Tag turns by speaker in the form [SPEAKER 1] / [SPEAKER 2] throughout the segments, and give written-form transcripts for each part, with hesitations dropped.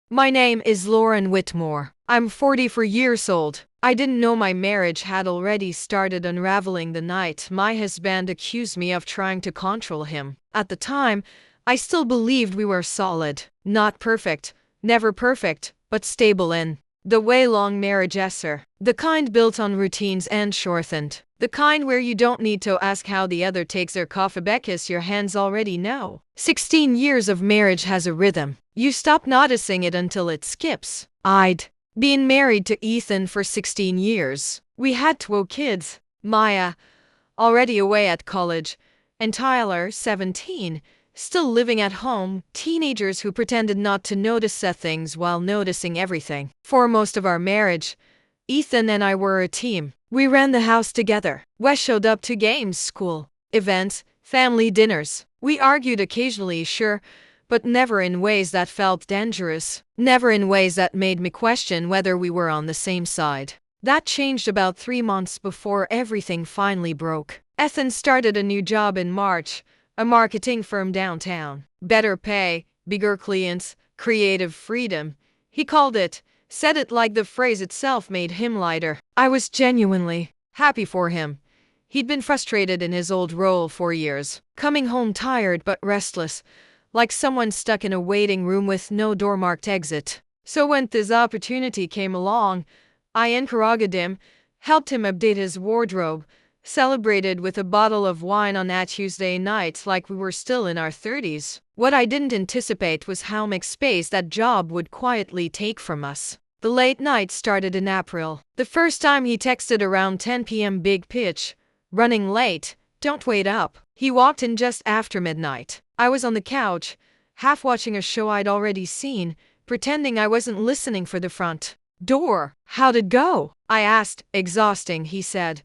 [SPEAKER 1] My name is Lauren Whitmore. I'm 44 years old. I didn't know my marriage had already started unraveling the night my husband accused me of trying to control him. At the time, I still believed we were solid. Not perfect, never perfect, but stable in the way long marriages are. The kind built on routines and shortened. The kind where you don't need to ask how the other takes their coffee because your hands already know. 16 years of marriage has a rhythm. You stop noticing it until it skips. I'd been married to Ethan for 16 years. We had 2 kids. Maya, already away at college, and Tyler, 17, still living at home, teenagers who pretended not to notice things while noticing everything. For most of our marriage, Ethan and I were a team. We ran the house together. We showed up to games, school, events, family dinners. We argued occasionally, sure, but never in ways that felt dangerous. Never in ways that made me question whether we were on the same side. That changed about 3 months before everything finally broke. Ethan started a new job in March, a marketing firm downtown. Better pay, bigger clients, creative freedom. He called it, said it like the phrase itself made him lighter. I was genuinely happy for him. He'd been frustrated in his old role for years, coming home tired but restless, like someone stuck in a waiting room with no door-marked exit. So when this opportunity came along, I encouraged him, helped him update his wardrobe, celebrated with a bottle of wine on that Tuesday night like we were still in our 30s. What I didn't anticipate was how much space that job would quietly take from us. The late night started in April. The first time he texted around 10 p.m. big pitch, running late, don't wait up. He walked in just after midnight. I was on the couch, half watching a show I'd already seen, pretending I wasn't listening for the front door. How'd it go? I asked. Exhausting, he said,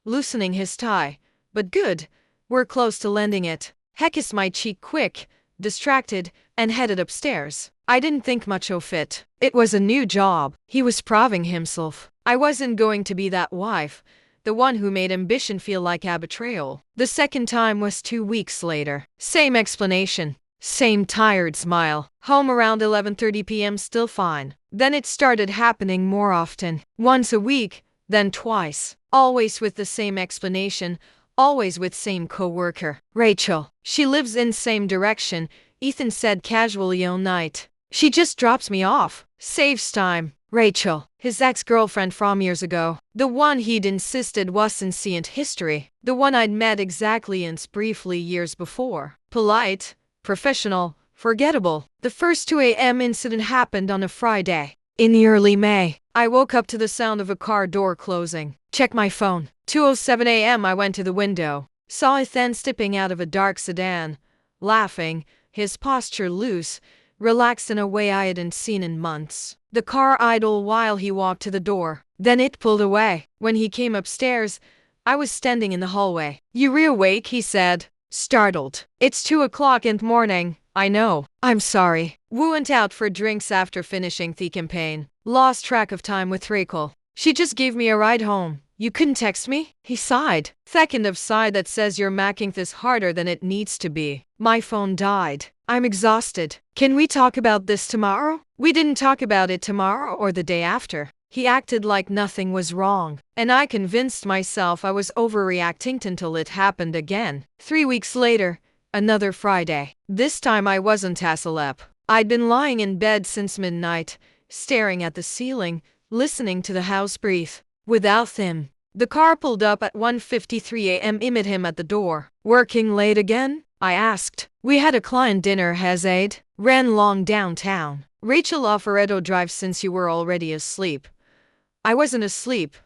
[SPEAKER 1] loosening his tie. But good. We're close to landing it. He kissed my cheek quick, distracted, and headed upstairs. I didn't think much of it. It was a new job. He was proving himself. I wasn't going to be that wife, the one who made ambition feel like a betrayal. The second time was 2 weeks later. Same explanation. Same tired smile. Home around 11:30 p.m. still fine. Then it started happening more often. Once a week, then twice. Always with the same explanation. Always with same coworker. Rachel. She lives in same direction, Ethan said casually all night. She just drops me off. Saves time. Rachel, his ex-girlfriend from years ago. The one he'd insisted was ancient history. The one I'd met exactly and briefly years before. Polite, professional, forgettable. The first 2 a.m. incident happened on a Friday. In early May. I woke up to the sound of a car door closing. Checked my phone. 2:07 a.m. I went to the window. Saw Ethan stepping out of a dark sedan, laughing, his posture loose, relaxed in a way I hadn't seen in months. The car idled while he walked to the door. Then it pulled away. When he came upstairs, I was standing in the hallway. You re-awake, he said, startled. It's 2 o'clock in the morning. I know. I'm sorry. We went out for drinks after finishing the campaign. Lost track of time with Rachel. She just gave me a ride home. You couldn't text me? He sighed. Second of sigh that says you're making this harder than it needs to be. My phone died. I'm exhausted. Can we talk about this tomorrow? We didn't talk about it tomorrow or the day after. He acted like nothing was wrong, and I convinced myself I was overreacting until it happened again. 3 weeks later, another Friday. This time I wasn't asleep. I'd been lying in bed since midnight, staring at the ceiling, listening to the house breathe. Without him. The car pulled up at 1:53 a.m. I met him at the door. Working late again? I asked. We had a client dinner, Hazade. Ran long downtown. Rachel offered to drive since you were already asleep. I wasn't asleep,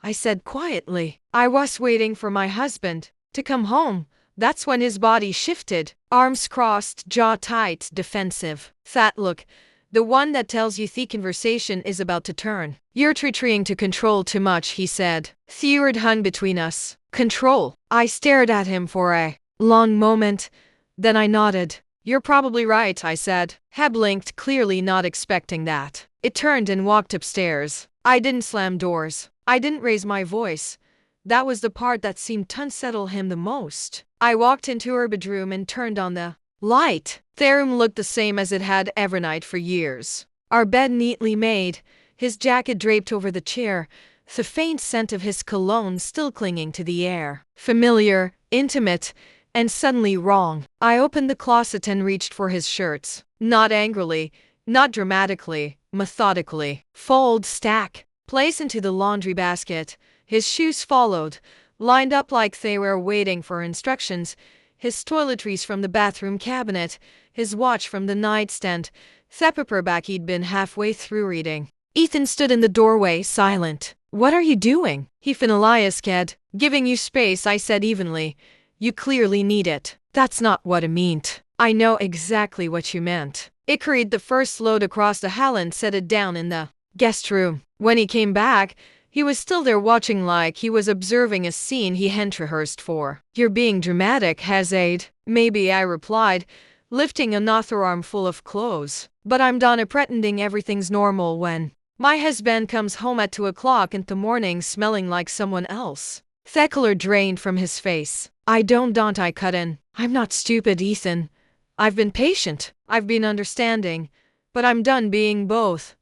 [SPEAKER 1] I said quietly. I was waiting for my husband to come home. That's when his body shifted. Arms crossed, jaw tight, defensive. That look. The one that tells you the conversation is about to turn. You're trying to control too much, he said. The word hung between us. Control. I stared at him for a long moment. Then I nodded. You're probably right, I said. He blinked, clearly not expecting that. It turned and walked upstairs. I didn't slam doors. I didn't raise my voice. That was the part that seemed to unsettle him the most. I walked into her bedroom and turned on the light. The room looked the same as it had every night for years. Our bed neatly made, his jacket draped over the chair, the faint scent of his cologne still clinging to the air. Familiar, intimate, and suddenly wrong. I opened the closet and reached for his shirts. Not angrily, not dramatically, methodically. Fold, stack, place into the laundry basket. His shoes followed, lined up like they were waiting for instructions. His toiletries from the bathroom cabinet, his watch from the nightstand, the paperback he'd been halfway through reading. Ethan stood in the doorway, silent. "What are you doing?" He finalized. "Giving you space," I said evenly. "You clearly need it." "That's not what I meant." "I know exactly what you meant." I carried the first load across the hall and set it down in the guest room. When he came back, he was still there watching like he was observing a scene he hadn't rehearsed for. "You're being dramatic, Hazade." "Maybe," I replied, lifting another armful of clothes. "But I'm done pretending everything's normal when my husband comes home at 2 o'clock in the morning smelling like someone else." The color drained from his face. I cut in. "I'm not stupid, Ethan. I've been patient. I've been understanding. But I'm done being both."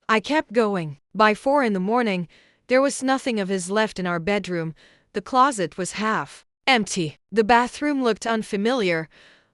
[SPEAKER 1] I kept going. By 4 in the morning, there was nothing of his left in our bedroom. The closet was half empty. The bathroom looked unfamiliar,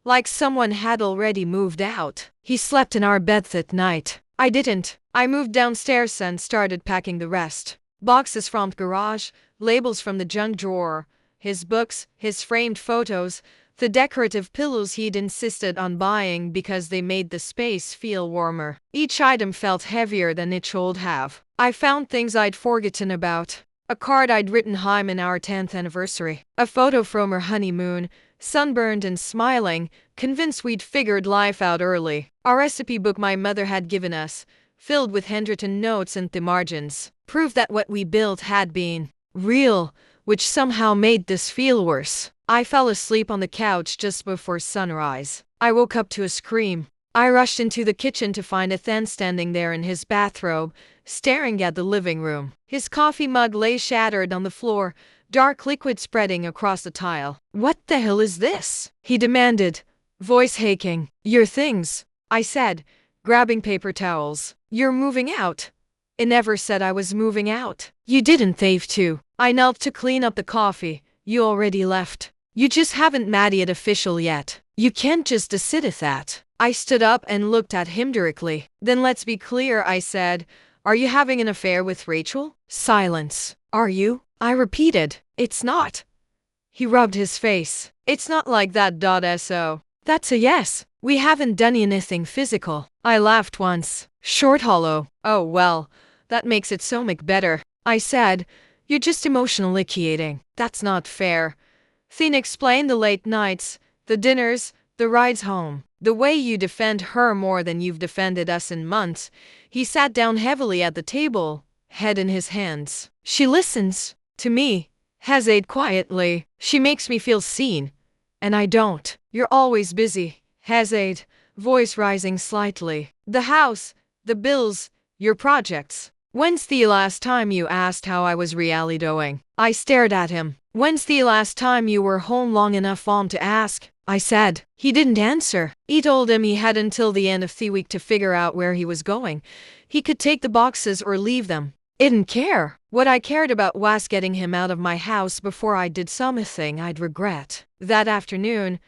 [SPEAKER 1] like someone had already moved out. He slept in our bed that night. I didn't. I moved downstairs and started packing the rest. Boxes from the garage, labels from the junk drawer, his books, his framed photos, the decorative pillows he'd insisted on buying because they made the space feel warmer. Each item felt heavier than it should have. I found things I'd forgotten about. A card I'd written him in our 10th anniversary. A photo from our honeymoon, sunburned and smiling, convinced we'd figured life out early. A recipe book my mother had given us, filled with handwritten notes and the margins. Proof that what we built had been real, which somehow made this feel worse. I fell asleep on the couch just before sunrise. I woke up to a scream. I rushed into the kitchen to find Ethan standing there in his bathrobe, staring at the living room. His coffee mug lay shattered on the floor, dark liquid spreading across the tile. "What the hell is this?" he demanded, voice shaking. "Your things," I said, grabbing paper towels. "You're moving out." "I never said I was moving out." "You didn't have to." I knelt to clean up the coffee. "You already left. You just haven't made it official yet. You can't just sit at that." I stood up and looked at him directly. "Then let's be clear," I said. "Are you having an affair with Rachel?" Silence. "Are you?" I repeated. "It's not." He rubbed his face. "It's not like that. So. That's a yes. We haven't done anything physical." I laughed once. Short, hollow. "Oh well, that makes it so much better," I said. "You're just emotionally liquidating." "That's not fair." Thien explained. "The late nights, the dinners, the rides home. The way you defend her more than you've defended us in months." He sat down heavily at the table, head in his hands. "She listens to me," Hazade quietly. "She makes me feel seen. And I don't." "You're always busy, Hazade," voice rising slightly. "The house, the bills, your projects. When's the last time you asked how I was really doing?" I stared at him. "When's the last time you were home long enough to ask?" I said. He didn't answer. I told him he had until the end of the week to figure out where he was going. He could take the boxes or leave them. I didn't care. What I cared about was getting him out of my house before I did something I'd regret. That afternoon,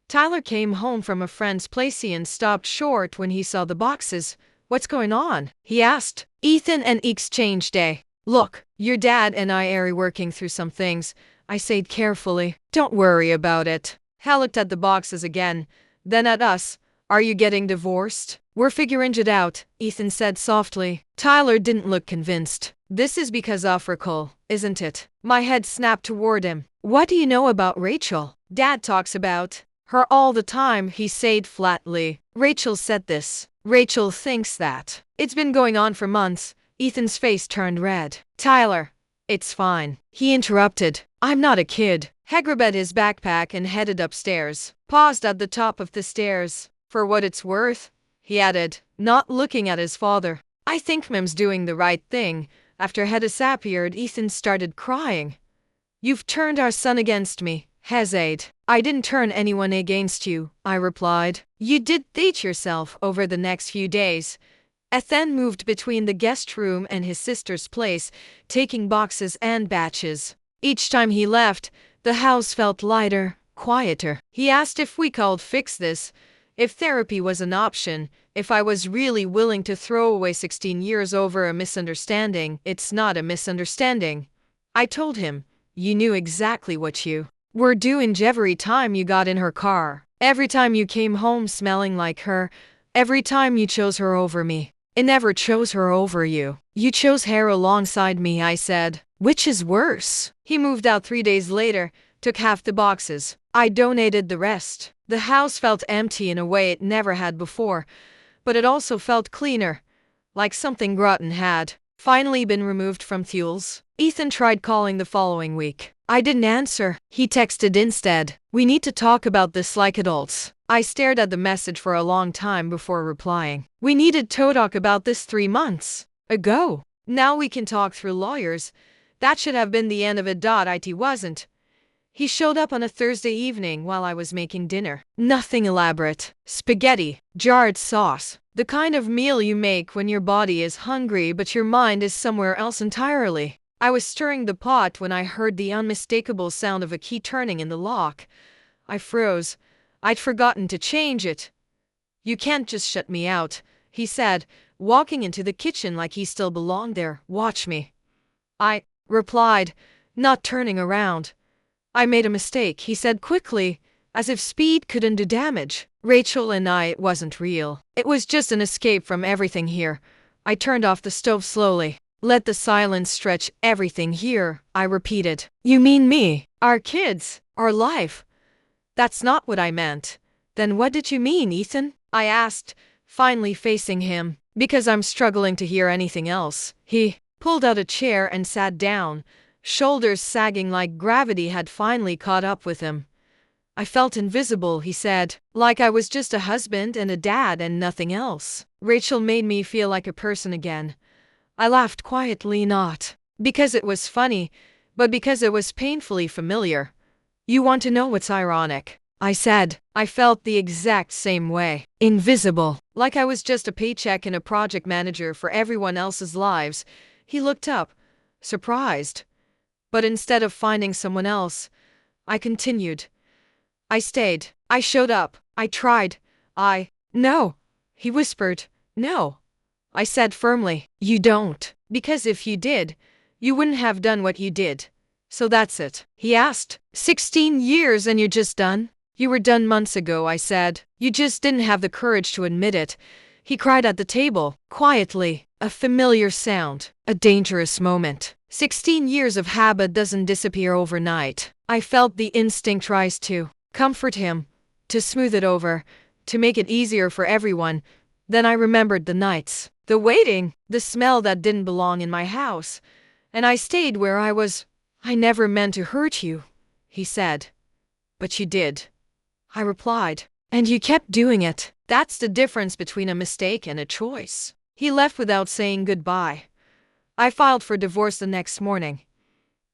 [SPEAKER 1] Tyler came home from a friend's place and stopped short when he saw the boxes. "What's going on?" he asked. Ethan and I exchanged a look. "Your dad and I are working through some things," I said carefully. "Don't worry about it." Hal looked at the boxes again, then at us. "Are you getting divorced?" "We're figuring it out," Ethan said softly. Tyler didn't look convinced. "This is because of Rachel, isn't it?" My head snapped toward him. "What do you know about Rachel?" "Dad talks about her all the time," he said flatly. "Rachel said this. Rachel thinks that. It's been going on for months." Ethan's face turned red. "Tyler, it's fine," he interrupted. "I'm not a kid." He grabbed his backpack and headed upstairs. Paused at the top of the stairs. "For what it's worth," he added, not looking at his father, "I think Mem's doing the right thing." After he disappeared, Ethan started crying. "You've turned our son against me, Hazade." "I didn't turn anyone against you," I replied. "You did teach yourself over the next few days. Ethan moved between the guest room and his sister's place, taking boxes and batches. Each time he left, the house felt lighter, quieter. He asked if we could fix this, if therapy was an option, if I was really willing to throw away 16 years over a misunderstanding. It's not a misunderstanding, I told him. You knew exactly what you were doing every time you got in her car, every time you came home smelling like her, every time you chose her over me. I never chose her over you. You chose her alongside me, I said. Which is worse? He moved out 3 days later, took half the boxes. I donated the rest. The house felt empty in a way it never had before, but it also felt cleaner, like something rotten had finally been removed from fuels. Ethan tried calling the following week. I didn't answer. He texted instead. We need to talk about this like adults. I stared at the message for a long time before replying. We needed to talk about this 3 months ago. Now we can talk through lawyers. That should have been the end of it. It wasn't. He showed up on a Thursday evening while I was making dinner. Nothing elaborate. Spaghetti, jarred sauce. The kind of meal you make when your body is hungry but your mind is somewhere else entirely. I was stirring the pot when I heard the unmistakable sound of a key turning in the lock. I froze. I'd forgotten to change it. You can't just shut me out, he said, walking into the kitchen like he still belonged there. Watch me. I replied, not turning around. I made a mistake, he said quickly, as if speed could undo damage. Rachel and I, it wasn't real. It was just an escape from everything here. I turned off the stove slowly. Let the silence stretch. Everything here, I repeated. You mean me? Our kids? Our life? That's not what I meant. Then what did you mean, Ethan? I asked, finally facing him, because I'm struggling to hear anything else. He pulled out a chair and sat down, shoulders sagging like gravity had finally caught up with him. I felt invisible, he said, like I was just a husband and a dad and nothing else. Rachel made me feel like a person again. I laughed quietly, not because it was funny, but because it was painfully familiar. You want to know what's ironic? I said. I felt the exact same way. Invisible. Like I was just a paycheck and a project manager for everyone else's lives. He looked up, surprised. But instead of finding someone else, I continued. I stayed. I showed up. I tried. No. He whispered. No. I said firmly. You don't. Because if you did, you wouldn't have done what you did. So that's it. He asked. 16 years and you're just done? You were done months ago, I said. You just didn't have the courage to admit it. He cried at the table, quietly. A familiar sound. A dangerous moment. 16 years of habit doesn't disappear overnight. I felt the instinct rise to comfort him, to smooth it over, to make it easier for everyone. Then I remembered the nights, the waiting, the smell that didn't belong in my house. And I stayed where I was. I never meant to hurt you, he said. But you did. I replied. And you kept doing it. That's the difference between a mistake and a choice. He left without saying goodbye. I filed for divorce the next morning.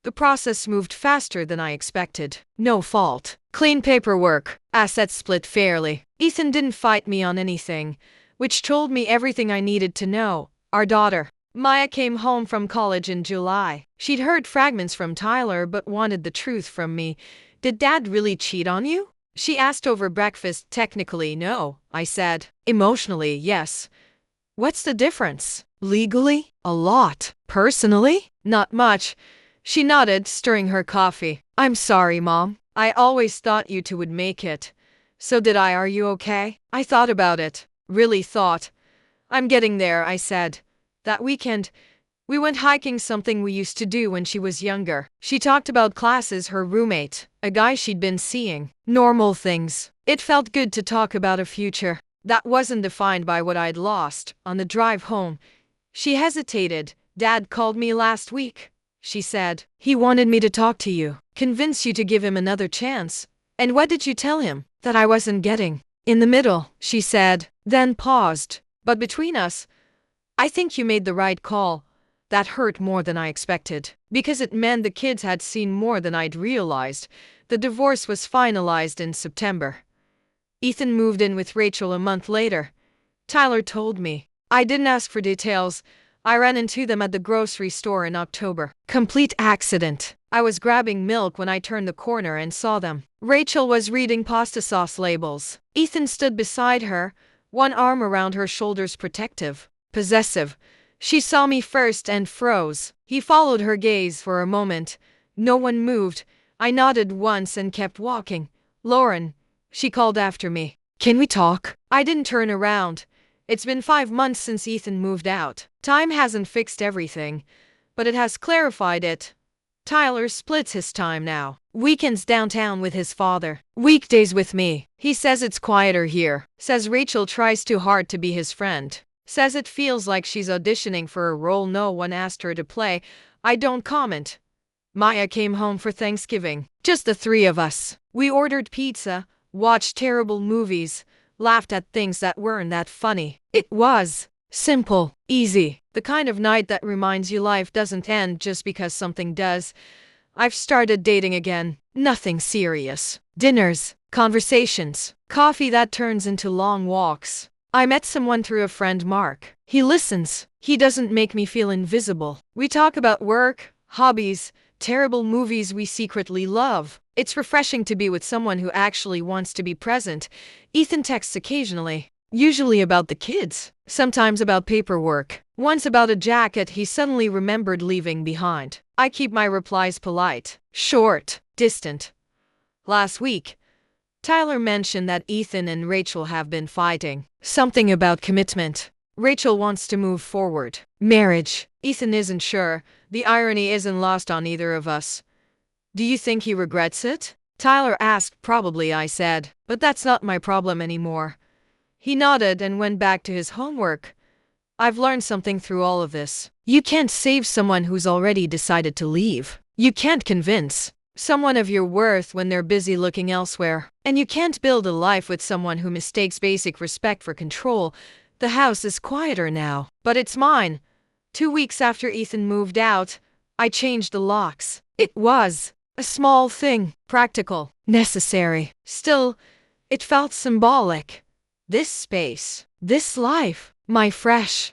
[SPEAKER 1] The process moved faster than I expected. No fault. Clean paperwork. Assets split fairly. Ethan didn't fight me on anything, which told me everything I needed to know. Our daughter, Maya, came home from college in July. She'd heard fragments from Tyler but wanted the truth from me. Did Dad really cheat on you? She asked over breakfast. Technically, no, I said. Emotionally, yes. What's the difference? Legally? A lot. Personally? Not much. She nodded, stirring her coffee. I'm sorry, Mom. I always thought you two would make it. So did I. Are you okay? I thought about it. Really thought. I'm getting there, I said. That weekend, we went hiking, something we used to do when she was younger. She talked about classes, her roommate, a guy she'd been seeing. Normal things. It felt good to talk about a future that wasn't defined by what I'd lost. On the drive home, she hesitated. Dad called me last week, she said. He wanted me to talk to you, convince you to give him another chance. And what did you tell him? That I wasn't getting in the middle, she said, then paused. But between us, I think you made the right call. That hurt more than I expected, because it meant the kids had seen more than I'd realized. The divorce was finalized in September. Ethan moved in with Rachel a month later. Tyler told me, I didn't ask for details. I ran into them at the grocery store in October. Complete accident. I was grabbing milk when I turned the corner and saw them. Rachel was reading pasta sauce labels. Ethan stood beside her, one arm around her shoulders, protective, possessive. She saw me first and froze. He followed her gaze for a moment. No one moved. I nodded once and kept walking. "Lauren," she called after me. "Can we talk?" I didn't turn around. It's been 5 months since Ethan moved out. Time hasn't fixed everything, but it has clarified it. Tyler splits his time now. Weekends downtown with his father. Weekdays with me. He says it's quieter here. Says Rachel tries too hard to be his friend. Says it feels like she's auditioning for a role no one asked her to play. I don't comment. Maya came home for Thanksgiving. Just the three of us. We ordered pizza, watched terrible movies, laughed at things that weren't that funny. It was simple, easy, the kind of night that reminds you life doesn't end just because something does. I've started dating again. Nothing serious. Dinners, conversations, coffee that turns into long walks. I met someone through a friend, Mark. He listens. He doesn't make me feel invisible. We talk about work, hobbies, terrible movies we secretly love. It's refreshing to be with someone who actually wants to be present. Ethan texts occasionally, usually about the kids, sometimes about paperwork, once about a jacket he suddenly remembered leaving behind. I keep my replies polite, short, distant. Last week, Tyler mentioned that Ethan and Rachel have been fighting. Something about commitment. Rachel wants to move forward. Marriage. Ethan isn't sure. The irony isn't lost on either of us. "Do you think he regrets it?" Tyler asked. "Probably," I said. "But that's not my problem anymore." He nodded and went back to his homework. I've learned something through all of this. You can't save someone who's already decided to leave. You can't convince someone of your worth when they're busy looking elsewhere. And you can't build a life with someone who mistakes basic respect for control. The house is quieter now, but it's mine. 2 weeks after Ethan moved out, I changed the locks. It was a small thing, practical, necessary. Still, it felt symbolic. This space, this life, my fresh,